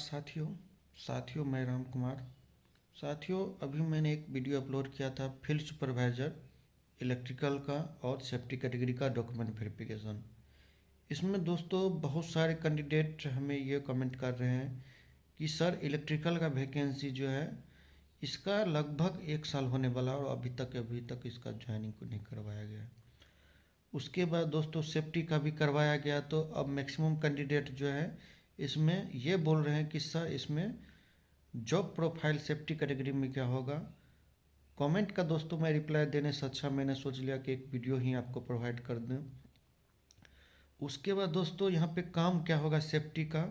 साथियों मैं राम कुमार। साथियों, अभी मैंने एक वीडियो अपलोड किया था फील्ड सुपरवाइज़र इलेक्ट्रिकल का और सेफ्टी कैटेगरी का डॉक्यूमेंट वेरिफिकेशन। इसमें दोस्तों बहुत सारे कैंडिडेट हमें ये कमेंट कर रहे हैं कि सर इलेक्ट्रिकल का वैकेंसी जो है इसका लगभग 1 साल होने वाला और अभी तक इसका ज्वाइनिंग को नहीं करवाया गया। उसके बाद दोस्तों सेफ्टी का भी करवाया गया, तो अब मैक्सिमम कैंडिडेट जो है इसमें ये बोल रहे हैं कि सर इसमें जॉब प्रोफाइल सेफ्टी कैटेगरी में क्या होगा। कमेंट का दोस्तों मैं रिप्लाई देने से अच्छा मैंने सोच लिया कि एक वीडियो ही आपको प्रोवाइड कर दूं। उसके बाद दोस्तों यहाँ पे काम क्या होगा सेफ्टी का।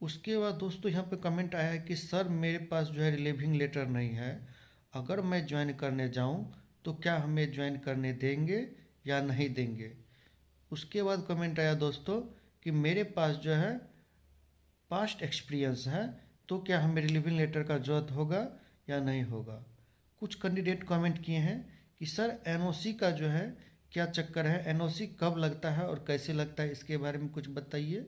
उसके बाद दोस्तों यहाँ पे कमेंट आया है कि सर मेरे पास जो है रिलीविंग लेटर नहीं है, अगर मैं ज्वाइन करने जाऊँ तो क्या हमें ज्वाइन करने देंगे या नहीं देंगे। उसके बाद कमेंट आया दोस्तों कि मेरे पास जो है पास्ट एक्सपीरियंस है, तो क्या हमें रिलीविंग लेटर का ज़रूरत होगा या नहीं होगा। कुछ कैंडिडेट कमेंट किए हैं कि सर एनओसी का जो है क्या चक्कर है, एनओसी कब लगता है और कैसे लगता है, इसके बारे में कुछ बताइए।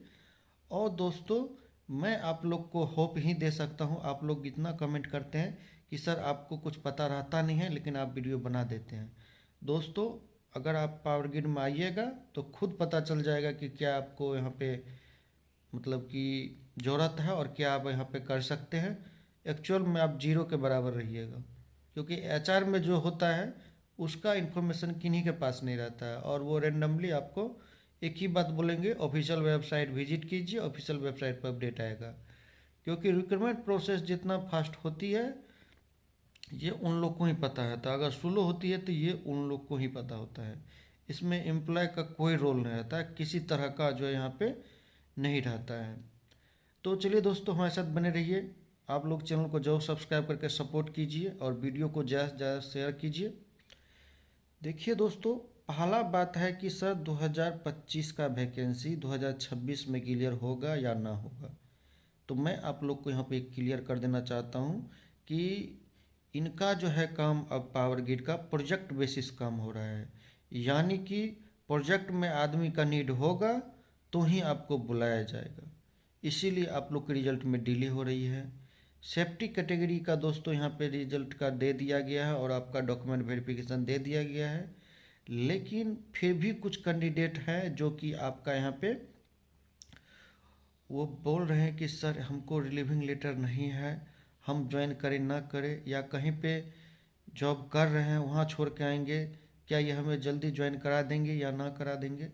और दोस्तों मैं आप लोग को होप ही दे सकता हूँ, आप लोग इतना कमेंट करते हैं कि सर आपको कुछ पता रहता नहीं है लेकिन आप वीडियो बना देते हैं। दोस्तों अगर आप पावर ग्रिड में आइएगा तो खुद पता चल जाएगा कि क्या आपको यहाँ पे मतलब कि ज़रूरत है और क्या आप यहाँ पे कर सकते हैं। एक्चुअल में आप जीरो के बराबर रहिएगा, क्योंकि एचआर में जो होता है उसका इन्फॉर्मेशन किन्हीं के पास नहीं रहता है और वो रेंडमली आपको एक ही बात बोलेंगे, ऑफिशियल वेबसाइट विजिट कीजिए, ऑफिशियल वेबसाइट पर अपडेट आएगा। क्योंकि रिक्रूटमेंट प्रोसेस जितना फास्ट होती है ये उन लोग को ही पता है, तो अगर स्लो होती है तो ये उन लोग को ही पता होता है। इसमें एम्प्लॉय का कोई रोल नहीं रहता है, किसी तरह का जो यहाँ पे नहीं रहता है। तो चलिए दोस्तों हमारे साथ बने रहिए। आप लोग चैनल को जरूर सब्सक्राइब करके सपोर्ट कीजिए और वीडियो को ज़्यादा से ज़्यादा शेयर कीजिए। देखिए दोस्तों, पहला बात है कि सर 2025 का वैकेंसी 2026 में क्लियर होगा या ना होगा। तो मैं आप लोग को यहाँ पे क्लियर कर देना चाहता हूँ कि इनका जो है काम अब पावर ग्रिड का प्रोजेक्ट बेसिस काम हो रहा है, यानी कि प्रोजेक्ट में आदमी का नीड होगा तो ही आपको बुलाया जाएगा। इसीलिए आप लोग के रिजल्ट में डिले हो रही है। सेफ्टी कैटेगरी का दोस्तों यहाँ पे रिजल्ट का दे दिया गया है और आपका डॉक्यूमेंट वेरिफिकेशन दे दिया गया है, लेकिन फिर भी कुछ कैंडिडेट हैं जो कि आपका यहाँ पे वो बोल रहे हैं कि सर हमको रिलीविंग लेटर नहीं है, हम ज्वाइन करें ना करें, या कहीं पे जॉब कर रहे हैं वहाँ छोड़ के आएंगे, क्या ये हमें जल्दी ज्वाइन करा देंगे या ना करा देंगे।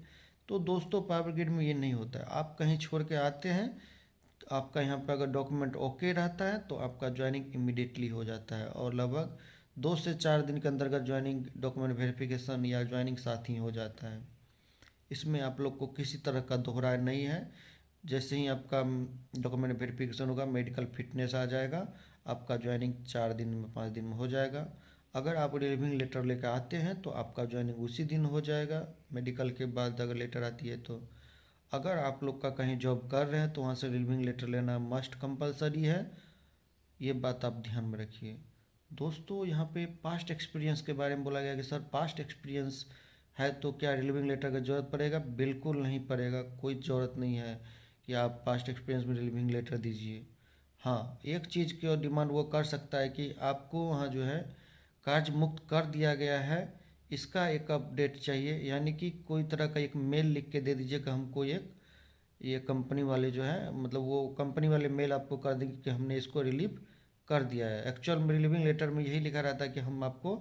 तो दोस्तों पावर ग्रिड में ये नहीं होता है, आप कहीं छोड़ के आते हैं तो आपका यहाँ पे अगर डॉक्यूमेंट ओके रहता है तो आपका ज्वाइनिंग इमीडिएटली हो जाता है और लगभग 2 से 4 दिन के अंदर अगर ज्वाइनिंग डॉक्यूमेंट वेरिफिकेशन या ज्वाइनिंग साथ ही हो जाता है। इसमें आप लोग को किसी तरह का दोहराए नहीं है। जैसे ही आपका डॉक्यूमेंट वेरिफिकेशन होगा, मेडिकल फिटनेस आ जाएगा, आपका ज्वाइनिंग 4 दिन में 5 दिन में हो जाएगा। अगर आप रिलीविंग लेटर लेकर आते हैं तो आपका ज्वाइनिंग उसी दिन हो जाएगा, मेडिकल के बाद अगर लेटर आती है तो। अगर आप लोग का कहीं जॉब कर रहे हैं तो वहाँ से रिलीविंग लेटर लेना मस्ट कंपलसरी है, ये बात आप ध्यान में रखिए। दोस्तों यहाँ पे पास्ट एक्सपीरियंस के बारे में बोला गया कि सर पास्ट एक्सपीरियंस है तो क्या रिलीविंग लेटर की ज़रूरत पड़ेगा। बिल्कुल नहीं पड़ेगा, कोई ज़रूरत नहीं है कि आप पास्ट एक्सपीरियंस में रिलीविंग लेटर दीजिए। हाँ, एक चीज़ की और डिमांड वो कर सकता है कि आपको वहाँ जो है कार्य मुक्त कर दिया गया है, इसका एक अपडेट चाहिए, यानी कि कोई तरह का एक मेल लिख के दे दीजिए कि हमको एक ये कंपनी वाले जो है मतलब वो कंपनी वाले मेल आपको कर देंगे कि हमने इसको रिलीव कर दिया है। एक्चुअल में रिलीविंग लेटर में यही लिखा रहता है कि हम आपको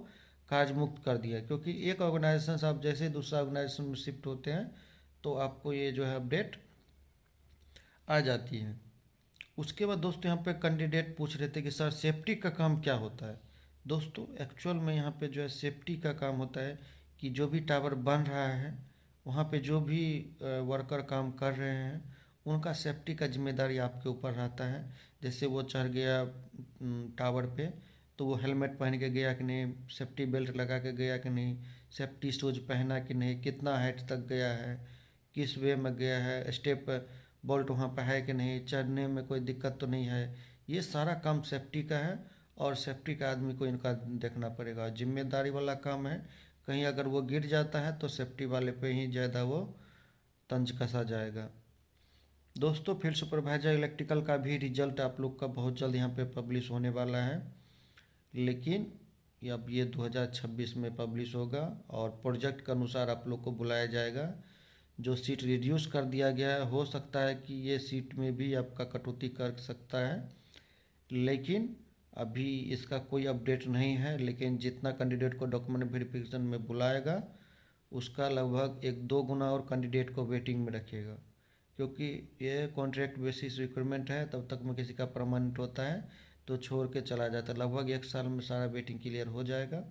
कार्य मुक्त कर दिया है, क्योंकि एक ऑर्गेनाइजेशन से आप जैसे दूसरा ऑर्गेनाइजेशन में शिफ्ट होते हैं तो आपको ये जो है अपडेट आ जाती है। उसके बाद दोस्तों यहाँ पे कैंडिडेट पूछ रहे थे कि सर सेफ्टी का काम क्या होता है। दोस्तों एक्चुअल में यहाँ पे जो है सेफ्टी का काम होता है कि जो भी टावर बन रहा है वहाँ पे जो भी वर्कर काम कर रहे हैं उनका सेफ्टी का जिम्मेदारी आपके ऊपर रहता है। जैसे वो चढ़ गया टावर पे तो वो हेलमेट पहन के गया कि नहीं, सेफ्टी बेल्ट लगा के गया कि नहीं, सेफ्टी शूज पहना कि नहीं, कितना हाइट तक गया है, किस वे में गया है, स्टेप बोल्ट वहाँ पर है कि नहीं, चढ़ने में कोई दिक्कत तो नहीं है। ये सारा काम सेफ्टी का है और सेफ्टी का आदमी को इनका देखना पड़ेगा, जिम्मेदारी वाला काम है। कहीं अगर वो गिर जाता है तो सेफ्टी वाले पे ही ज़्यादा वो तंज कसा जाएगा। दोस्तों फील्ड सुपरवाइजर इलेक्ट्रिकल का भी रिजल्ट आप लोग का बहुत जल्द यहाँ पे पब्लिश होने वाला है, लेकिन अब ये 2026 में पब्लिश होगा और प्रोजेक्ट के अनुसार आप लोग को बुलाया जाएगा। जो सीट रिड्यूस कर दिया गया है, हो सकता है कि ये सीट में भी आपका कटौती कर सकता है, लेकिन अभी इसका कोई अपडेट नहीं है। लेकिन जितना कैंडिडेट को डॉक्यूमेंट वेरिफिकेशन में बुलाएगा उसका लगभग 1-2 गुना और कैंडिडेट को वेटिंग में रखेगा, क्योंकि ये कॉन्ट्रैक्ट बेसिस रिक्रूटमेंट है। तब तक में किसी का परमानेंट होता है तो छोड़ के चला जाता है, लगभग 1 साल में सारा वेटिंग क्लियर हो जाएगा।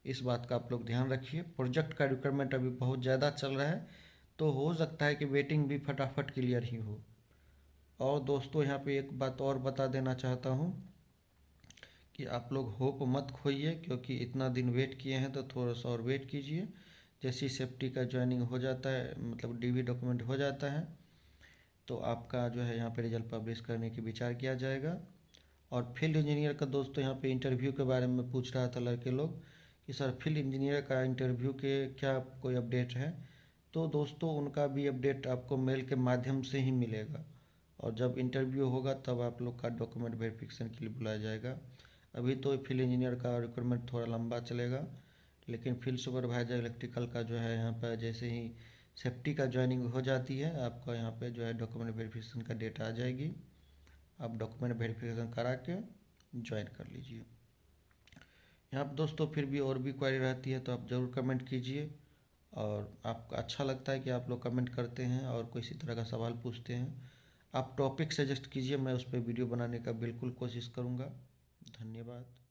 इस बात का आप लोग ध्यान रखिए। प्रोजेक्ट का रिक्वायरमेंट अभी बहुत ज़्यादा चल रहा है, तो हो सकता है कि वेटिंग भी फटाफट क्लियर ही हो। और दोस्तों यहाँ पे एक बात और बता देना चाहता हूँ कि आप लोग होप मत खोइए, क्योंकि इतना दिन वेट किए हैं तो थोड़ा सा और वेट कीजिए। जैसी सेफ्टी का ज्वाइनिंग हो जाता है, मतलब डीवी डॉक्यूमेंट हो जाता है, तो आपका जो है यहाँ पे रिजल्ट पब्लिश करने की विचार किया जाएगा। और फील्ड इंजीनियर का दोस्तों यहाँ पे इंटरव्यू के बारे में पूछ रहा था लड़के लोग कि सर फील्ड इंजीनियर का इंटरव्यू के क्या कोई अपडेट है। तो दोस्तों उनका भी अपडेट आपको मेल के माध्यम से ही मिलेगा, और जब इंटरव्यू होगा तब आप लोग का डॉक्यूमेंट वेरिफिकेशन के लिए बुलाया जाएगा। अभी तो फील्ड इंजीनियर का रिक्वायरमेंट थोड़ा लंबा चलेगा, लेकिन फील्ड सुपरवाइजर इलेक्ट्रिकल का जो है यहाँ पर जैसे ही सेफ्टी का ज्वाइनिंग हो जाती है, आपका यहाँ पे जो है डॉक्यूमेंट वेरिफिकेशन का डेट आ जाएगी। आप डॉक्यूमेंट वेरिफिकेशन करा के ज्वाइन कर लीजिए। यहाँ पर दोस्तों फिर भी और भी क्वेरी रहती है तो आप ज़रूर कमेंट कीजिए, और आपको अच्छा लगता है कि आप लोग कमेंट करते हैं और कोई इसी तरह का सवाल पूछते हैं। आप टॉपिक सजेस्ट कीजिए, मैं उस पर वीडियो बनाने का बिल्कुल कोशिश करूँगा। धन्यवाद।